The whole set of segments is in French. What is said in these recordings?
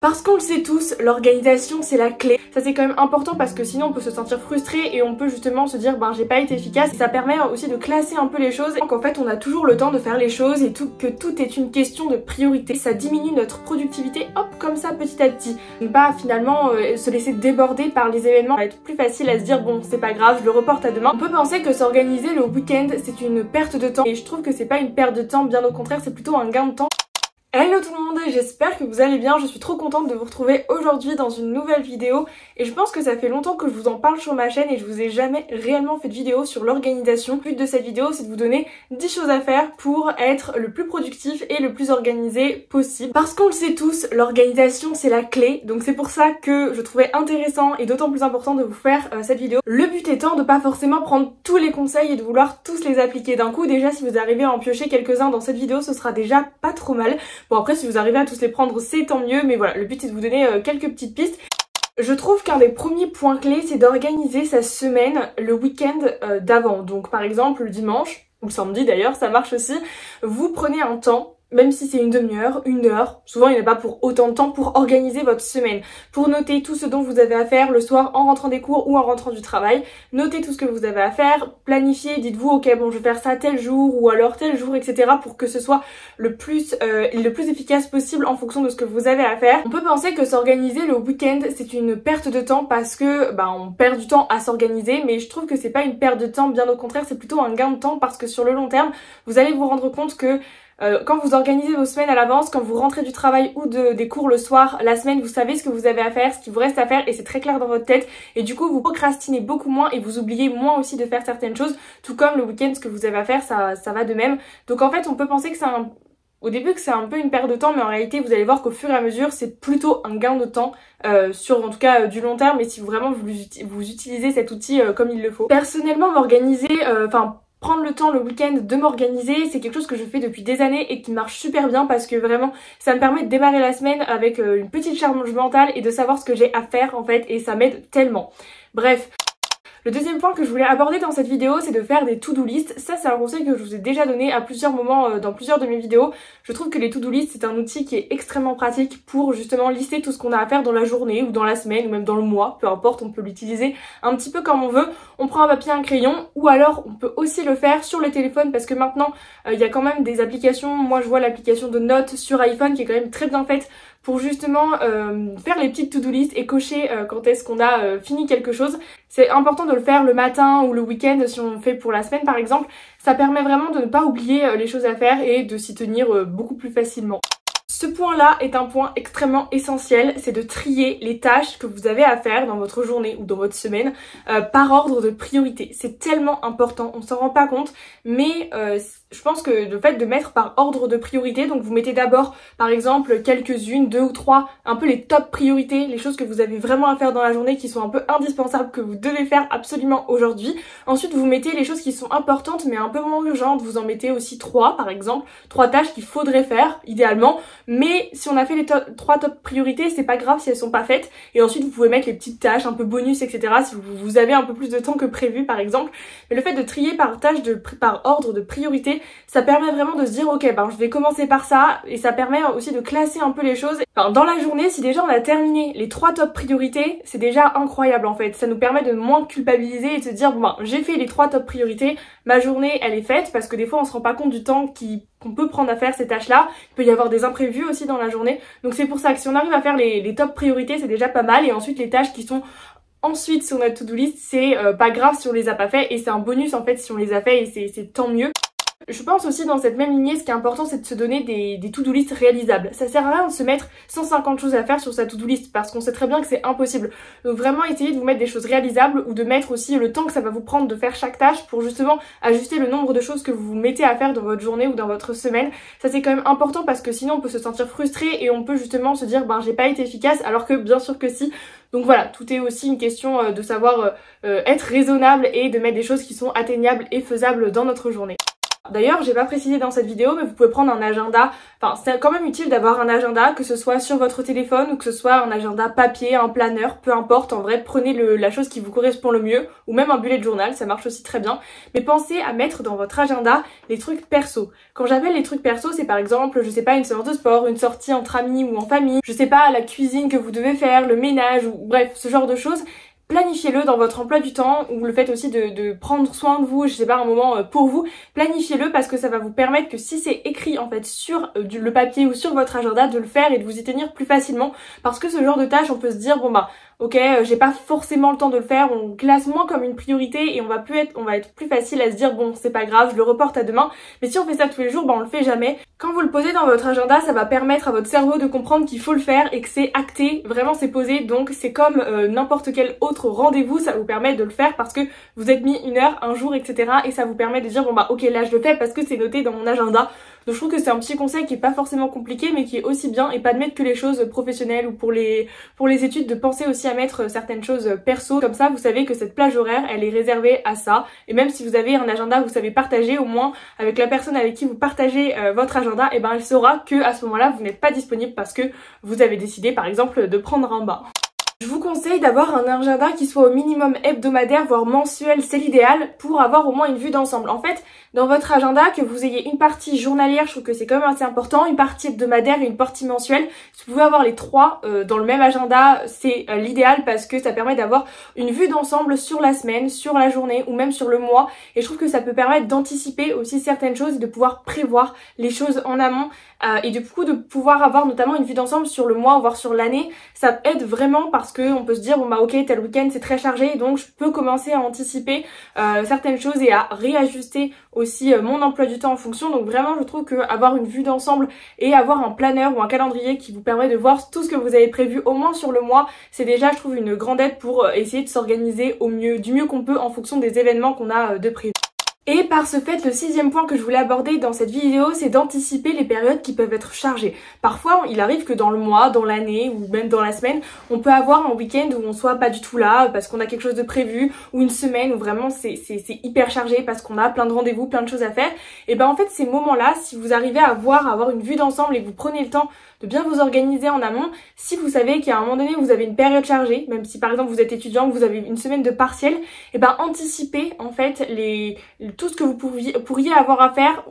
Parce qu'on le sait tous, l'organisation c'est la clé. Ça c'est quand même important parce que sinon on peut se sentir frustré et on peut justement se dire j'ai pas été efficace. Et ça permet aussi de classer un peu les choses. Donc en fait on a toujours le temps de faire les choses et que tout est une question de priorité. Ça diminue notre productivité hop comme ça petit à petit. Ne pas finalement se laisser déborder par les événements. Ça va être plus facile à se dire bon c'est pas grave, je le reporte à demain. On peut penser que s'organiser le week-end c'est une perte de temps et je trouve que c'est pas une perte de temps, bien au contraire c'est plutôt un gain de temps. Hello tout le monde, j'espère que vous allez bien, je suis trop contente de vous retrouver aujourd'hui dans une nouvelle vidéo et je pense que ça fait longtemps que je vous en parle sur ma chaîne et je vous ai jamais réellement fait de vidéo sur l'organisation. Le but de cette vidéo c'est de vous donner 10 choses à faire pour être le plus productif et le plus organisé possible. Parce qu'on le sait tous, l'organisation c'est la clé, donc c'est pour ça que je trouvais intéressant et d'autant plus important de vous faire cette vidéo. Le but étant de pas forcément prendre tous les conseils et de vouloir tous les appliquer d'un coup. Déjà si vous arrivez à en piocher quelques-uns dans cette vidéo ce sera déjà pas trop mal. Bon après si vous arrivez à tous les prendre c'est tant mieux, mais voilà, le but c'est de vous donner quelques petites pistes. Je trouve qu'un des premiers points clés c'est d'organiser sa semaine le week-end d'avant. Donc par exemple le dimanche, ou le samedi d'ailleurs, ça marche aussi, vous prenez un temps, même si c'est une demi-heure, une heure, souvent il n'y en a pas pour autant de temps pour organiser votre semaine, pour noter tout ce dont vous avez à faire le soir en rentrant des cours ou en rentrant du travail, notez tout ce que vous avez à faire, planifiez, dites-vous ok bon je vais faire ça tel jour ou alors tel jour etc. pour que ce soit le plus efficace possible en fonction de ce que vous avez à faire. On peut penser que s'organiser le week-end c'est une perte de temps parce que on perd du temps à s'organiser, mais je trouve que c'est pas une perte de temps, bien au contraire c'est plutôt un gain de temps parce que sur le long terme vous allez vous rendre compte que quand vous organisez vos semaines à l'avance, quand vous rentrez du travail ou des cours le soir, la semaine, vous savez ce que vous avez à faire, ce qu'il vous reste à faire et c'est très clair dans votre tête et du coup vous procrastinez beaucoup moins et vous oubliez moins aussi de faire certaines choses, tout comme le week-end ce que vous avez à faire ça va de même. Donc en fait on peut penser que c'est au début que c'est un peu une perte de temps, mais en réalité vous allez voir qu'au fur et à mesure c'est plutôt un gain de temps sur en tout cas du long terme, et si vraiment vous utilisez cet outil comme il le faut. Personnellement m'organiser, prendre le temps le week-end de m'organiser, c'est quelque chose que je fais depuis des années et qui marche super bien parce que vraiment ça me permet de démarrer la semaine avec une petite charge mentale et de savoir ce que j'ai à faire en fait, et ça m'aide tellement. Bref. Le deuxième point que je voulais aborder dans cette vidéo c'est de faire des to-do list. Ça c'est un conseil que je vous ai déjà donné à plusieurs moments dans plusieurs de mes vidéos. Je trouve que les to-do list c'est un outil qui est extrêmement pratique pour justement lister tout ce qu'on a à faire dans la journée ou dans la semaine ou même dans le mois, peu importe, on peut l'utiliser un petit peu comme on veut. On prend un papier, un crayon, ou alors on peut aussi le faire sur le téléphone parce que maintenant il y a quand même des applications. Moi je vois l'application de notes sur iPhone qui est quand même très bien faite pour justement faire les petites to-do list et cocher quand est-ce qu'on a fini quelque chose. C'est important de le faire le matin ou le week-end si on fait pour la semaine par exemple. Ça permet vraiment de ne pas oublier les choses à faire et de s'y tenir beaucoup plus facilement. Ce point-là est un point extrêmement essentiel, c'est de trier les tâches que vous avez à faire dans votre journée ou dans votre semaine par ordre de priorité. C'est tellement important, on s'en rend pas compte, mais je pense que le fait de mettre par ordre de priorité, donc vous mettez d'abord par exemple quelques-unes, 2 ou 3, un peu les top priorités, les choses que vous avez vraiment à faire dans la journée qui sont un peu indispensables, que vous devez faire absolument aujourd'hui. Ensuite vous mettez les choses qui sont importantes mais un peu moins urgentes, vous en mettez aussi 3 par exemple, 3 tâches qu'il faudrait faire idéalement. Mais si on a fait les 3 top priorités, c'est pas grave si elles sont pas faites. Et ensuite vous pouvez mettre les petites tâches un peu bonus etc. si vous avez un peu plus de temps que prévu par exemple. Mais le fait de trier par tâche, par ordre de priorité, ça permet vraiment de se dire ok je vais commencer par ça, et ça permet aussi de classer un peu les choses. Dans la journée, si déjà on a terminé les 3 top priorités, c'est déjà incroyable en fait. Ça nous permet de moins culpabiliser et de se dire j'ai fait les 3 top priorités, ma journée elle est faite, parce que des fois on se rend pas compte du temps qu'on peut prendre à faire ces tâches-là. Il peut y avoir des imprévus aussi dans la journée. Donc c'est pour ça que si on arrive à faire les top priorités, c'est déjà pas mal. Et ensuite les tâches qui sont ensuite sur notre to-do list, c'est pas grave si on les a pas fait, et c'est un bonus en fait si on les a fait, et c'est tant mieux. Je pense aussi dans cette même lignée, ce qui est important c'est de se donner des to-do list réalisables. Ça sert à rien de se mettre 150 choses à faire sur sa to-do list parce qu'on sait très bien que c'est impossible. Donc vraiment essayez de vous mettre des choses réalisables, ou de mettre aussi le temps que ça va vous prendre de faire chaque tâche pour justement ajuster le nombre de choses que vous mettez à faire dans votre journée ou dans votre semaine. Ça c'est quand même important parce que sinon on peut se sentir frustré et on peut justement se dire j'ai pas été efficace, alors que bien sûr que si. Donc voilà, tout est aussi une question de savoir être raisonnable et de mettre des choses qui sont atteignables et faisables dans notre journée. D'ailleurs, j'ai pas précisé dans cette vidéo, mais vous pouvez prendre un agenda. Enfin, c'est quand même utile d'avoir un agenda, que ce soit sur votre téléphone ou que ce soit un agenda papier, un planeur, peu importe. En vrai, prenez la chose qui vous correspond le mieux, ou même un bullet journal, ça marche aussi très bien. Mais pensez à mettre dans votre agenda les trucs perso. Quand j'appelle les trucs perso, c'est par exemple, je sais pas, une séance de sport, une sortie entre amis ou en famille, je sais pas, la cuisine que vous devez faire, le ménage, ou bref, ce genre de choses. Planifiez-le dans votre emploi du temps, ou le fait aussi de prendre soin de vous, je sais pas, un moment pour vous. Planifiez-le parce que ça va vous permettre que si c'est écrit en fait sur le papier ou sur votre agenda, de le faire et de vous y tenir plus facilement. Parce que ce genre de tâche, on peut se dire, bon bah, ok, j'ai pas forcément le temps de le faire, on classe moins comme une priorité et on va être plus facile à se dire, bon, c'est pas grave, je le reporte à demain. Mais si on fait ça tous les jours, bah on le fait jamais. Quand vous le posez dans votre agenda, ça va permettre à votre cerveau de comprendre qu'il faut le faire et que c'est acté, vraiment c'est posé. Donc c'est comme n'importe quel autre rendez-vous, ça vous permet de le faire parce que vous êtes mis une heure, un jour, etc. Et ça vous permet de dire, bon bah ok, là je le fais parce que c'est noté dans mon agenda. Donc je trouve que c'est un petit conseil qui est pas forcément compliqué mais qui est aussi bien, et pas de mettre que les choses professionnelles ou pour les études, de penser aussi à mettre certaines choses perso. Comme ça vous savez que cette plage horaire elle est réservée à ça, et même si vous avez un agenda vous savez partager, au moins avec la personne avec qui vous partagez votre agenda, et ben elle saura que à ce moment-là vous n'êtes pas disponible parce que vous avez décidé par exemple de prendre un bain. Je vous conseille d'avoir un agenda qui soit au minimum hebdomadaire, voire mensuel, c'est l'idéal, pour avoir au moins une vue d'ensemble. En fait, dans votre agenda, que vous ayez une partie journalière, je trouve que c'est quand même assez important, une partie hebdomadaire et une partie mensuelle. Si vous pouvez avoir les trois dans le même agenda, c'est l'idéal parce que ça permet d'avoir une vue d'ensemble sur la semaine, sur la journée ou même sur le mois. Et je trouve que ça peut permettre d'anticiper aussi certaines choses et de pouvoir prévoir les choses en amont. Et du coup de pouvoir avoir notamment une vue d'ensemble sur le mois voire sur l'année, ça aide vraiment parce que on peut se dire bon bah ok, tel week-end c'est très chargé, donc je peux commencer à anticiper certaines choses et à réajuster aussi mon emploi du temps en fonction. Donc vraiment je trouve que avoir une vue d'ensemble et avoir un planeur ou un calendrier qui vous permet de voir tout ce que vous avez prévu au moins sur le mois, c'est déjà je trouve une grande aide pour essayer de s'organiser au mieux, du mieux qu'on peut en fonction des événements qu'on a de prévu. Et par ce fait, le sixième point que je voulais aborder dans cette vidéo, c'est d'anticiper les périodes qui peuvent être chargées. Parfois, il arrive que dans le mois, dans l'année ou même dans la semaine, on peut avoir un week-end où on soit pas du tout là parce qu'on a quelque chose de prévu, ou une semaine où vraiment c'est hyper chargé parce qu'on a plein de rendez-vous, plein de choses à faire. Et ben en fait, ces moments-là, si vous arrivez à avoir une vue d'ensemble et que vous prenez le temps de bien vous organiser en amont, si vous savez qu'à un moment donné vous avez une période chargée, même si par exemple vous êtes étudiant, vous avez une semaine de partiel, et ben anticipez en fait tout ce que vous pourriez avoir à faire,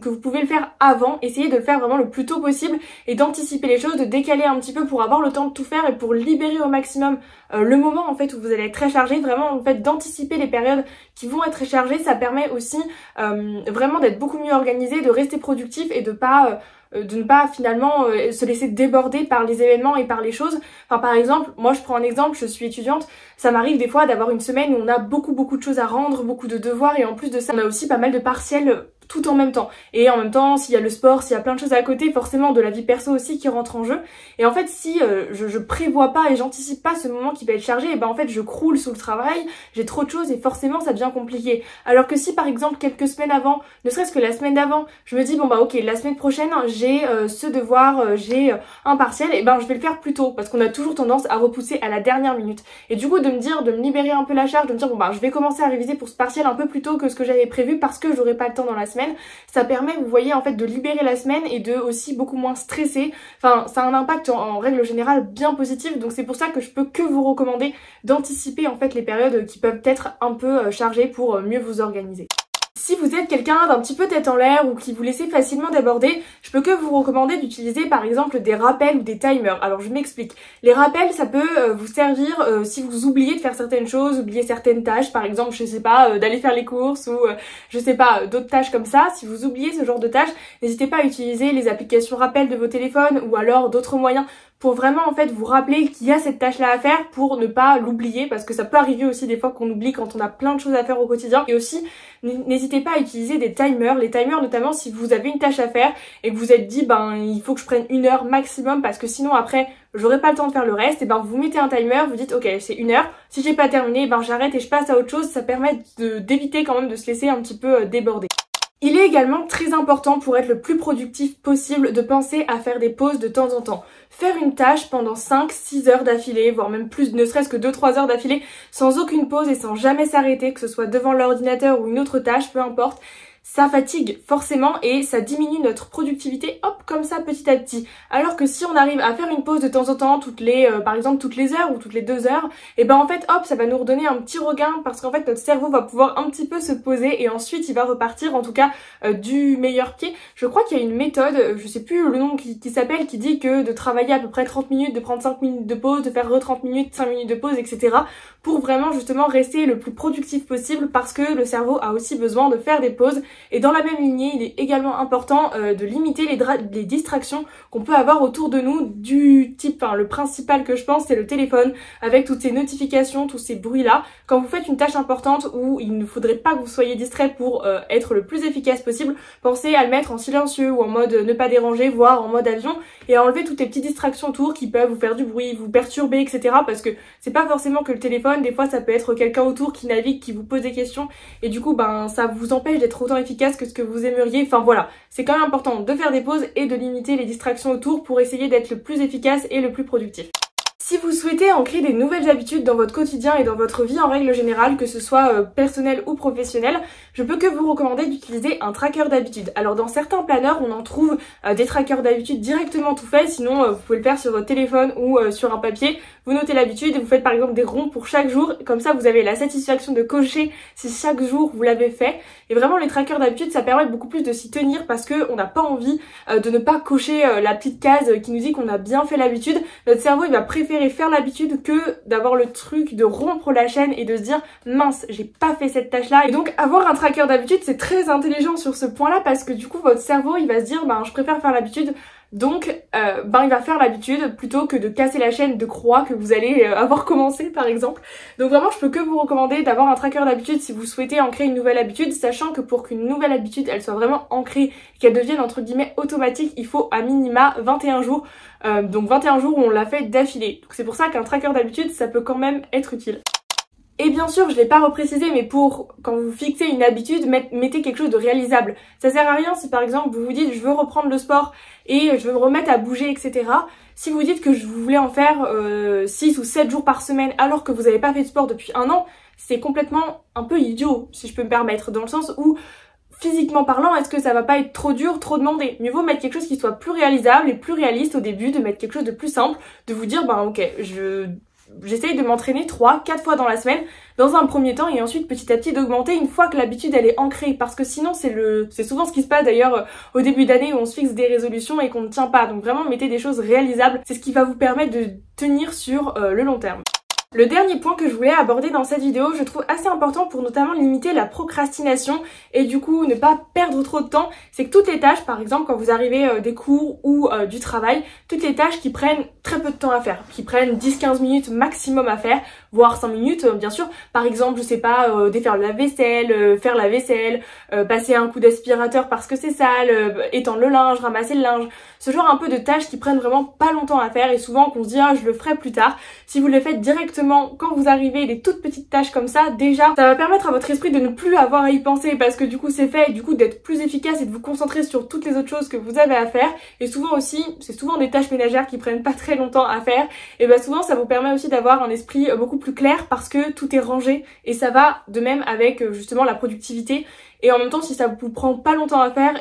que vous pouvez le faire avant, essayez de le faire vraiment le plus tôt possible et d'anticiper les choses, de décaler un petit peu pour avoir le temps de tout faire et pour libérer au maximum le moment en fait où vous allez être très chargé. Vraiment en fait d'anticiper les périodes qui vont être très chargées, ça permet aussi vraiment d'être beaucoup mieux organisé, de rester productif et de ne pas finalement se laisser déborder par les événements et par les choses. Enfin par exemple, moi je prends un exemple, je suis étudiante, ça m'arrive des fois d'avoir une semaine où on a beaucoup de choses à rendre, beaucoup de devoirs, et en plus de ça on a aussi pas mal de partiels tout en même temps. Et en même temps, s'il y a le sport, s'il y a plein de choses à côté, forcément de la vie perso aussi qui rentre en jeu. Et en fait, si je prévois pas et j'anticipe pas ce moment qui va être chargé, et ben en fait je croule sous le travail, j'ai trop de choses et forcément ça devient compliqué. Alors que si par exemple quelques semaines avant, ne serait-ce que la semaine d'avant, je me dis bon bah ok, la semaine prochaine j'ai ce devoir, j'ai un partiel, et ben je vais le faire plus tôt parce qu'on a toujours tendance à repousser à la dernière minute. Et du coup de me libérer un peu la charge, de me dire bon bah je vais commencer à réviser pour ce partiel un peu plus tôt que ce que j'avais prévu parce que j'aurai pas le temps dans la semaine, ça permet, vous voyez, en fait de libérer la semaine et de aussi beaucoup moins stresser. Enfin ça a un impact en règle générale bien positif, donc c'est pour ça que je peux que vous recommander d'anticiper en fait les périodes qui peuvent être un peu chargées pour mieux vous organiser. Si vous êtes quelqu'un d'un petit peu tête en l'air ou qui vous laissez facilement déborder, je peux que vous recommander d'utiliser par exemple des rappels ou des timers. Alors je m'explique. Les rappels, ça peut vous servir si vous oubliez de faire certaines choses, oubliez certaines tâches, par exemple je sais pas, d'aller faire les courses ou je sais pas, d'autres tâches comme ça. Si vous oubliez ce genre de tâches, n'hésitez pas à utiliser les applications rappels de vos téléphones ou alors d'autres moyens pour vraiment en fait vous rappeler qu'il y a cette tâche là à faire pour ne pas l'oublier, parce que ça peut arriver aussi des fois qu'on oublie quand on a plein de choses à faire au quotidien. Et aussi n'hésitez pas à utiliser des timers, les timers notamment si vous avez une tâche à faire et que vous êtes dit ben il faut que je prenne 1 heure maximum parce que sinon après j'aurai pas le temps de faire le reste, et ben vous mettez un timer, vous dites ok c'est 1 heure, si j'ai pas terminé ben j'arrête et je passe à autre chose. Ça permet d'éviter quand même de se laisser un petit peu déborder. Il est également très important pour être le plus productif possible de penser à faire des pauses de temps en temps. Faire une tâche pendant 5-6 heures d'affilée, voire même plus, ne serait-ce que 2-3 heures d'affilée, sans aucune pause et sans jamais s'arrêter, que ce soit devant l'ordinateur ou une autre tâche, peu importe. ça fatigue forcément et ça diminue notre productivité, hop, comme ça petit à petit. Alors que si on arrive à faire une pause de temps en temps, par exemple toutes les heures ou toutes les 2 heures, et ben en fait hop, ça va nous redonner un petit regain parce qu'en fait notre cerveau va pouvoir un petit peu se poser et ensuite il va repartir en tout cas du meilleur pied. Je crois qu'il y a une méthode, je sais plus le nom qui s'appelle, qui dit que de travailler à peu près 30 minutes, de prendre 5 minutes de pause, de faire 30 minutes, 5 minutes de pause, etc. pour vraiment justement rester le plus productif possible parce que le cerveau a aussi besoin de faire des pauses. Et dans la même lignée, il est également important de limiter les distractions qu'on peut avoir autour de nous du type, le principal que je pense c'est le téléphone avec toutes ces notifications, tous ces bruits là. Quand vous faites une tâche importante où il ne faudrait pas que vous soyez distrait pour être le plus efficace possible, pensez à le mettre en silencieux ou en mode ne pas déranger, voire en mode avion, et à enlever toutes les petites distractions autour qui peuvent vous faire du bruit, vous perturber, etc. Parce que c'est pas forcément que le téléphone, des fois ça peut être quelqu'un autour qui navigue, qui vous pose des questions et du coup ça vous empêche d'être autant efficace que ce que vous aimeriez. Enfin voilà, c'est quand même important de faire des pauses et de limiter les distractions autour pour essayer d'être le plus efficace et le plus productif. Si vous souhaitez ancrer des nouvelles habitudes dans votre quotidien et dans votre vie en règle générale, que ce soit personnel ou professionnel, je peux que vous recommander d'utiliser un tracker d'habitude. Alors dans certains planeurs, on en trouve des trackers d'habitude directement tout faits, sinon vous pouvez le faire sur votre téléphone ou sur un papier. Vous notez l'habitude et vous faites par exemple des ronds pour chaque jour, comme ça vous avez la satisfaction de cocher si chaque jour vous l'avez fait. Et vraiment les trackers d'habitude, ça permet beaucoup plus de s'y tenir parce qu'on n'a pas envie de ne pas cocher la petite case qui nous dit qu'on a bien fait l'habitude. Notre cerveau il va préférer faire l'habitude que d'avoir le truc de rompre la chaîne et de se dire mince, j'ai pas fait cette tâche là. Et donc avoir un tracker d'habitude c'est très intelligent sur ce point là parce que du coup votre cerveau il va se dire je préfère faire l'habitude. Donc il va faire l'habitude plutôt que de casser la chaîne de croix que vous allez avoir commencé par exemple. Donc vraiment je peux que vous recommander d'avoir un tracker d'habitude si vous souhaitez ancrer une nouvelle habitude, sachant que pour qu'une nouvelle habitude elle soit vraiment ancrée, qu'elle devienne entre guillemets automatique, il faut à minima 21 jours. Donc 21 jours où on l'a fait d'affilée. Donc c'est pour ça qu'un tracker d'habitude ça peut quand même être utile. Et bien sûr, je l'ai pas reprécisé, mais quand vous fixez une habitude, mettez quelque chose de réalisable. Ça sert à rien si par exemple vous vous dites je veux reprendre le sport et je veux me remettre à bouger, etc. Si vous dites que vous voulez en faire 6 ou 7 jours par semaine alors que vous n'avez pas fait de sport depuis 1 an, c'est complètement un peu idiot, si je peux me permettre, dans le sens où physiquement parlant, est-ce que ça va pas être trop dur, trop demandé? Mieux vaut mettre quelque chose qui soit plus réalisable et plus réaliste au début, de mettre quelque chose de plus simple, de vous dire ok, j'essaye de m'entraîner 3-4 fois dans la semaine dans un premier temps et ensuite petit à petit d'augmenter une fois que l'habitude elle est ancrée, parce que sinon c'est souvent ce qui se passe d'ailleurs au début d'année où on se fixe des résolutions et qu'on ne tient pas. Donc vraiment mettez des choses réalisables, c'est ce qui va vous permettre de tenir sur le long terme. Le dernier point que je voulais aborder dans cette vidéo, je trouve assez important pour notamment limiter la procrastination et du coup ne pas perdre trop de temps, c'est que toutes les tâches, par exemple quand vous arrivez des cours ou du travail, toutes les tâches qui prennent très peu de temps à faire, qui prennent 10-15 minutes maximum à faire, voire 5 minutes bien sûr, par exemple je sais pas, défaire la vaisselle, faire la vaisselle, passer un coup d'aspirateur parce que c'est sale, étendre le linge, ramasser le linge, ce genre un peu de tâches qui prennent vraiment pas longtemps à faire et souvent qu'on se dit je le ferai plus tard. Si vous le faites directement quand vous arrivez, des toutes petites tâches comme ça, déjà ça va permettre à votre esprit de ne plus avoir à y penser parce que du coup c'est fait et du coup d'être plus efficace et de vous concentrer sur toutes les autres choses que vous avez à faire. Et souvent aussi, c'est souvent des tâches ménagères qui prennent pas très longtemps à faire, et souvent ça vous permet aussi d'avoir un esprit beaucoup plus clair parce que tout est rangé, et ça va de même avec justement la productivité. Et en même temps, si ça vous prend pas longtemps à faire,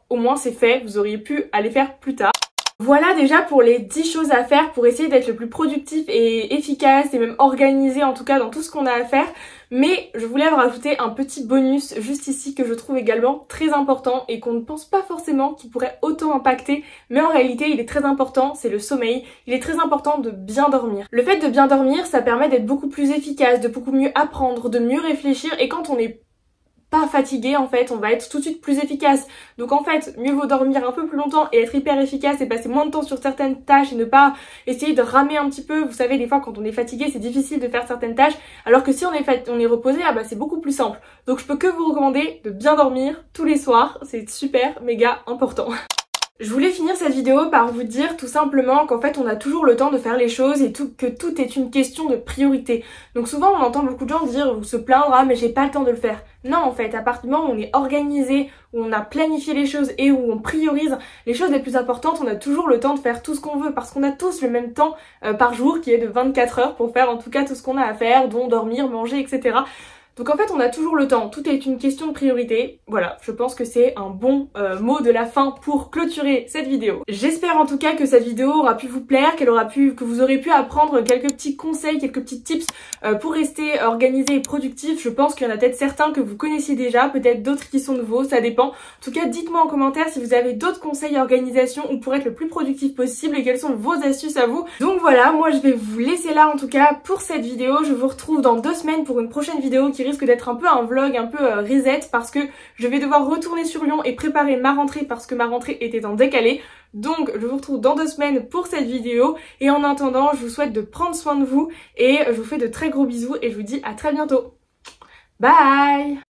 au moins c'est fait, vous auriez pu aller faire plus tard. Voilà déjà pour les 10 choses à faire pour essayer d'être le plus productif et efficace et même organisé en tout cas dans tout ce qu'on a à faire. Mais je voulais vous rajouter un petit bonus juste ici que je trouve également très important et qu'on ne pense pas forcément qui pourrait autant impacter, mais en réalité il est très important, c'est le sommeil. Il est très important de bien dormir. Le fait de bien dormir, ça permet d'être beaucoup plus efficace, de beaucoup mieux apprendre, de mieux réfléchir, et quand on est pas fatigué en fait, on va être tout de suite plus efficace. Donc en fait, mieux vaut dormir un peu plus longtemps et être hyper efficace et passer moins de temps sur certaines tâches et ne pas essayer de ramer un petit peu. Vous savez, des fois quand on est fatigué, c'est difficile de faire certaines tâches, alors que si on est reposé, c'est beaucoup plus simple. Donc je peux que vous recommander de bien dormir tous les soirs, c'est super méga important. Je voulais finir cette vidéo par vous dire tout simplement qu'en fait on a toujours le temps de faire les choses et que tout est une question de priorité. Donc souvent on entend beaucoup de gens dire ou se plaindre mais j'ai pas le temps de le faire. Non, en fait, à partir du moment où on est organisé, où on a planifié les choses et où on priorise les choses les plus importantes, on a toujours le temps de faire tout ce qu'on veut, parce qu'on a tous le même temps par jour qui est de 24 heures pour faire en tout cas tout ce qu'on a à faire, dont dormir, manger, etc. Donc en fait on a toujours le temps, tout est une question de priorité. Voilà, je pense que c'est un bon mot de la fin pour clôturer cette vidéo. J'espère en tout cas que cette vidéo aura pu vous plaire, que vous aurez pu apprendre quelques petits conseils, quelques petits tips pour rester organisé et productif. Je pense qu'il y en a peut-être certains que vous connaissiez déjà, peut-être d'autres qui sont nouveaux, ça dépend. En tout cas dites-moi en commentaire si vous avez d'autres conseils à organisation ou pour être le plus productif possible et quelles sont vos astuces à vous. Donc voilà, moi je vais vous laisser là en tout cas pour cette vidéo. Je vous retrouve dans 2 semaines pour une prochaine vidéo qui risque d'être un peu un vlog, un peu reset parce que je vais devoir retourner sur Lyon et préparer ma rentrée parce que ma rentrée était en décalé. Donc je vous retrouve dans 2 semaines pour cette vidéo et en attendant je vous souhaite de prendre soin de vous et je vous fais de très gros bisous et je vous dis à très bientôt. Bye!